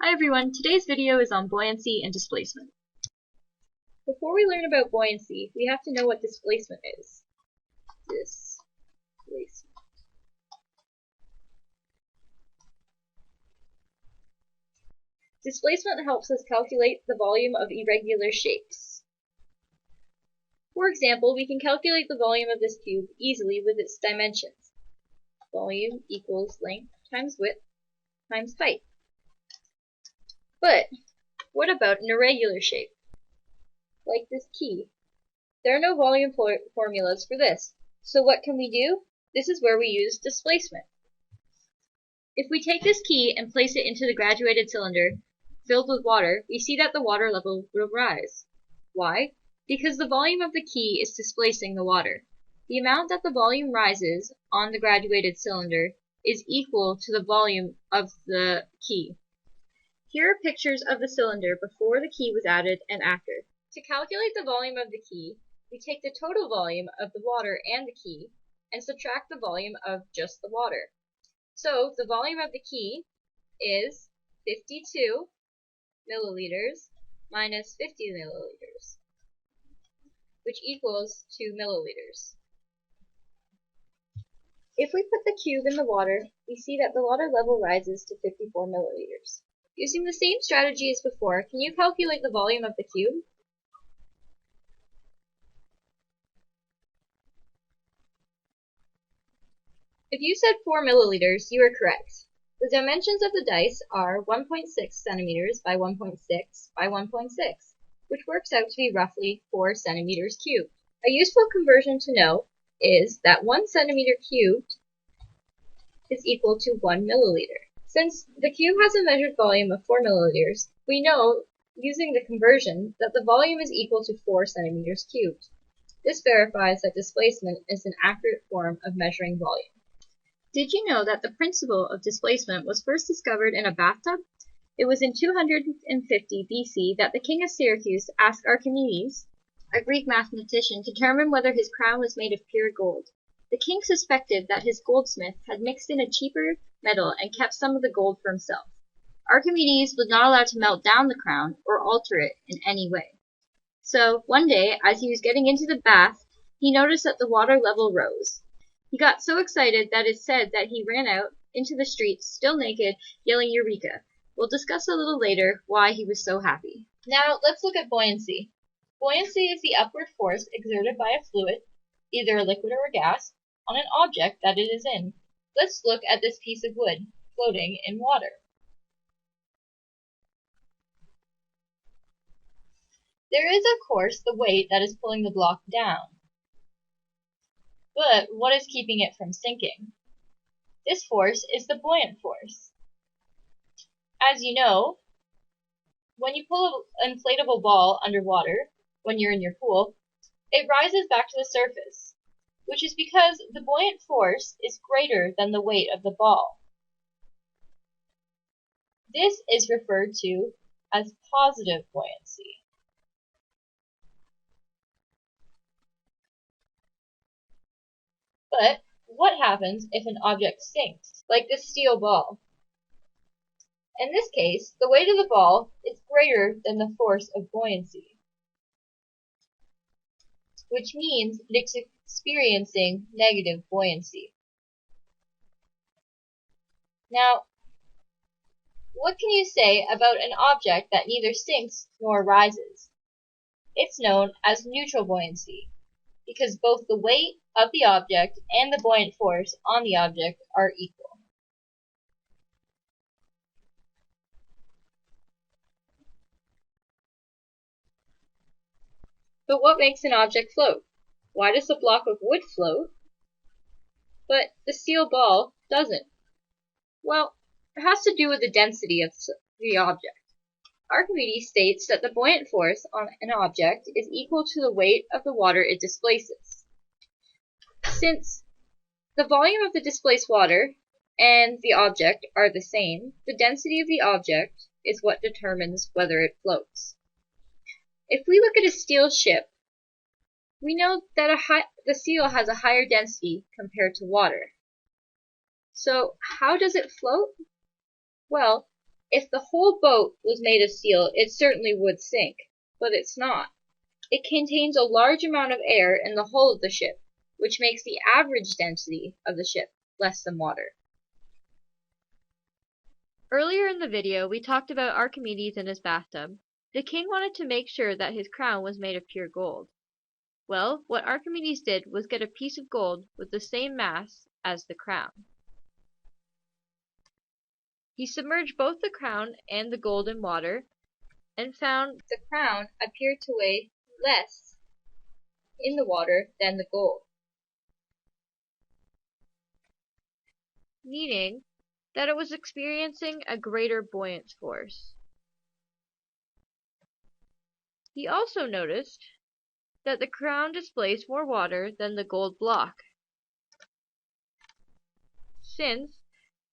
Hi everyone, today's video is on buoyancy and displacement. Before we learn about buoyancy, we have to know what displacement is. Displacement helps us calculate the volume of irregular shapes. For example, we can calculate the volume of this cube easily with its dimensions. Volume equals length times width times height. But what about an irregular shape, like this key? There are no volume formulas for this, so what can we do? This is where we use displacement. If we take this key and place it into the graduated cylinder filled with water, we see that the water level will rise. Why? Because the volume of the key is displacing the water. The amount that the volume rises on the graduated cylinder is equal to the volume of the key. Here are pictures of the cylinder before the key was added and after. To calculate the volume of the key, we take the total volume of the water and the key and subtract the volume of just the water. So the volume of the key is 52 milliliters minus 50 milliliters, which equals 2 milliliters. If we put the cube in the water, we see that the water level rises to 54 milliliters. Using the same strategy as before, can you calculate the volume of the cube? If you said 4 milliliters, you are correct. The dimensions of the dice are 1.6 centimeters by 1.6 by 1.6, which works out to be roughly 4 centimeters cubed. A useful conversion to know is that 1 centimeter cubed is equal to 1 milliliter. Since the cube has a measured volume of 4 milliliters, we know, using the conversion, that the volume is equal to 4 centimeters cubed. This verifies that displacement is an accurate form of measuring volume. Did you know that the principle of displacement was first discovered in a bathtub? It was in 250 BC that the king of Syracuse asked Archimedes, a Greek mathematician, to determine whether his crown was made of pure gold. The king suspected that his goldsmith had mixed in a cheaper metal and kept some of the gold for himself. Archimedes was not allowed to melt down the crown or alter it in any way. So, one day, as he was getting into the bath, he noticed that the water level rose. He got so excited that it's said that he ran out into the streets, still naked, yelling Eureka. We'll discuss a little later why he was so happy. Now, let's look at buoyancy. Buoyancy is the upward force exerted by a fluid, either a liquid or a gas, on an object that it is in. Let's look at this piece of wood floating in water. There is, of course, the weight that is pulling the block down. But what is keeping it from sinking? This force is the buoyant force. As you know, when you pull an inflatable ball underwater, when you're in your pool, it rises back to the surface, which is because the buoyant force is greater than the weight of the ball. This is referred to as positive buoyancy. But what happens if an object sinks, like this steel ball? In this case, the weight of the ball is greater than the force of buoyancy, which means it is experiencing negative buoyancy. Now, what can you say about an object that neither sinks nor rises? It's known as neutral buoyancy, because both the weight of the object and the buoyant force on the object are equal. But what makes an object float? Why does the block of wood float, but the steel ball doesn't? Well, it has to do with the density of the object. Archimedes states that the buoyant force on an object is equal to the weight of the water it displaces. Since the volume of the displaced water and the object are the same, the density of the object is what determines whether it floats. If we look at a steel ship, we know that the steel has a higher density compared to water. So how does it float? Well, If the whole boat was made of steel, it certainly would sink, but it's not. It contains a large amount of air in the hull of the ship, which makes the average density of the ship less than water. Earlier in the video, we talked about Archimedes and his bathtub. The king wanted to make sure that his crown was made of pure gold. Well, what Archimedes did was get a piece of gold with the same mass as the crown. He submerged both the crown and the gold in water and found the crown appeared to weigh less in the water than the gold, meaning that it was experiencing a greater buoyance force. He also noticed that the crown displaced more water than the gold block. Since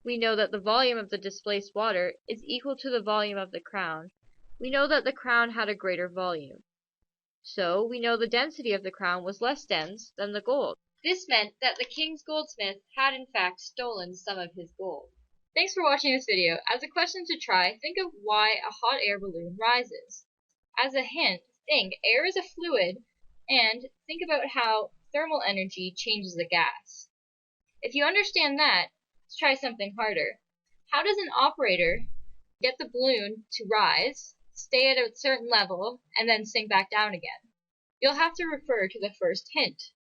we know that the volume of the displaced water is equal to the volume of the crown, we know that the crown had a greater volume. So we know the density of the crown was less dense than the gold. This meant that the king's goldsmith had in fact stolen some of his gold. Thanks for watching this video. As a question to try, think of why a hot air balloon rises. As a hint, think air is a fluid, and think about how thermal energy changes a gas. If you understand that, let's try something harder. How does an operator get the balloon to rise, stay at a certain level, and then sink back down again? You'll have to refer to the first hint.